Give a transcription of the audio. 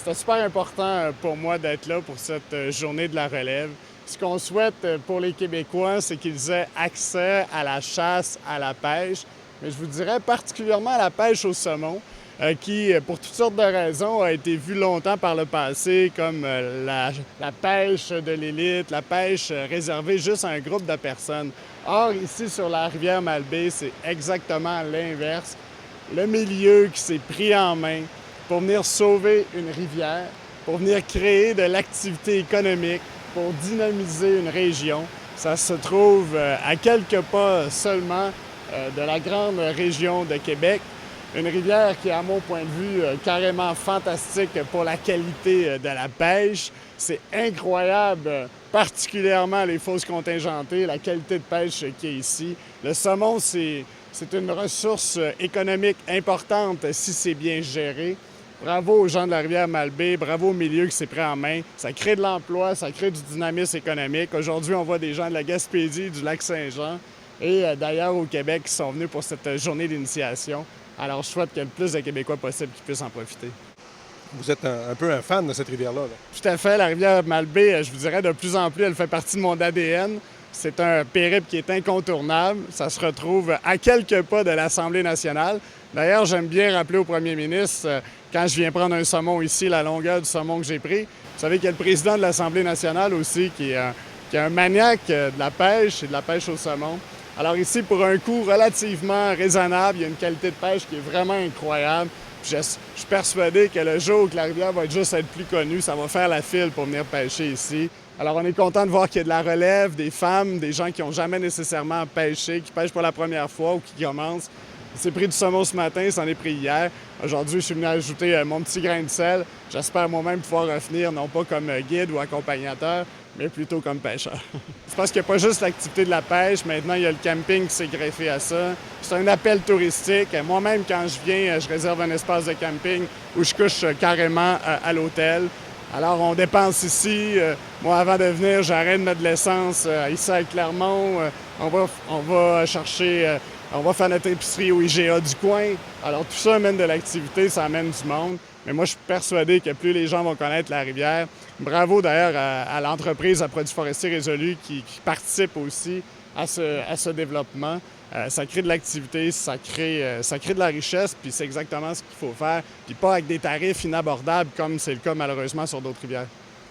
C'était super important pour moi d'être là pour cette journée de la relève. Ce qu'on souhaite pour les Québécois, c'est qu'ils aient accès à la chasse, à la pêche, mais je vous dirais particulièrement à la pêche au saumon, qui, pour toutes sortes de raisons, a été vue longtemps par le passé comme la pêche de l'élite, la pêche réservée juste à un groupe de personnes. Or, ici, sur la rivière Malbaie, c'est exactement l'inverse. Le milieu qui s'est pris en main pour venir sauver une rivière, pour venir créer de l'activité économique, pour dynamiser une région. Ça se trouve à quelques pas seulement de la grande région de Québec. Une rivière qui est, à mon point de vue, carrément fantastique pour la qualité de la pêche. C'est incroyable, particulièrement les fosses contingentées, la qualité de pêche qui est ici. Le saumon, c'est une ressource économique importante si c'est bien géré. Bravo aux gens de la rivière Malbaie, bravo au milieu qui s'est pris en main. Ça crée de l'emploi, ça crée du dynamisme économique. Aujourd'hui, on voit des gens de la Gaspésie, du Lac-Saint-Jean et d'ailleurs au Québec qui sont venus pour cette journée d'initiation. Alors, je souhaite qu'il y ait le plus de Québécois possible qui puissent en profiter. Vous êtes un peu un fan de cette rivière-là. Là. Tout à fait. La rivière Malbaie, je vous dirais, de plus en plus, elle fait partie de mon ADN. C'est un périple qui est incontournable. Ça se retrouve à quelques pas de l'Assemblée nationale. D'ailleurs, j'aime bien rappeler au premier ministre, quand je viens prendre un saumon ici, la longueur du saumon que j'ai pris. Vous savez qu'il y a le président de l'Assemblée nationale aussi qui est un maniaque de la pêche et de la pêche au saumon. Alors ici, pour un coût relativement raisonnable, il y a une qualité de pêche qui est vraiment incroyable. Je suis persuadé que le jour où la rivière va juste être plus connue, ça va faire la file pour venir pêcher ici. Alors on est content de voir qu'il y a de la relève, des femmes, des gens qui n'ont jamais nécessairement pêché, qui pêchent pour la première fois ou qui commencent. Il s'est pris du saumon ce matin, il s'en est pris hier. Aujourd'hui, je suis venu ajouter mon petit grain de sel. J'espère moi-même pouvoir revenir, non pas comme guide ou accompagnateur, mais plutôt comme pêcheur. C'est parce qu'il n'y a pas juste l'activité de la pêche. Maintenant, il y a le camping qui s'est greffé à ça. C'est un appel touristique. Moi-même, quand je viens, je réserve un espace de camping où je couche carrément à l'hôtel. Alors, on dépense ici. Moi, avant de venir, j'arrête de mettre de l'essence ici à Clermont. On va chercher... On va faire notre épicerie au IGA du coin. Alors, tout ça amène de l'activité, ça amène du monde. Mais moi, je suis persuadé que plus les gens vont connaître la rivière, bravo d'ailleurs à l'entreprise à Produits forestiers résolus qui participe aussi à ce développement. Ça crée de l'activité, ça crée de la richesse, puis c'est exactement ce qu'il faut faire. Puis pas avec des tarifs inabordables comme c'est le cas malheureusement sur d'autres rivières.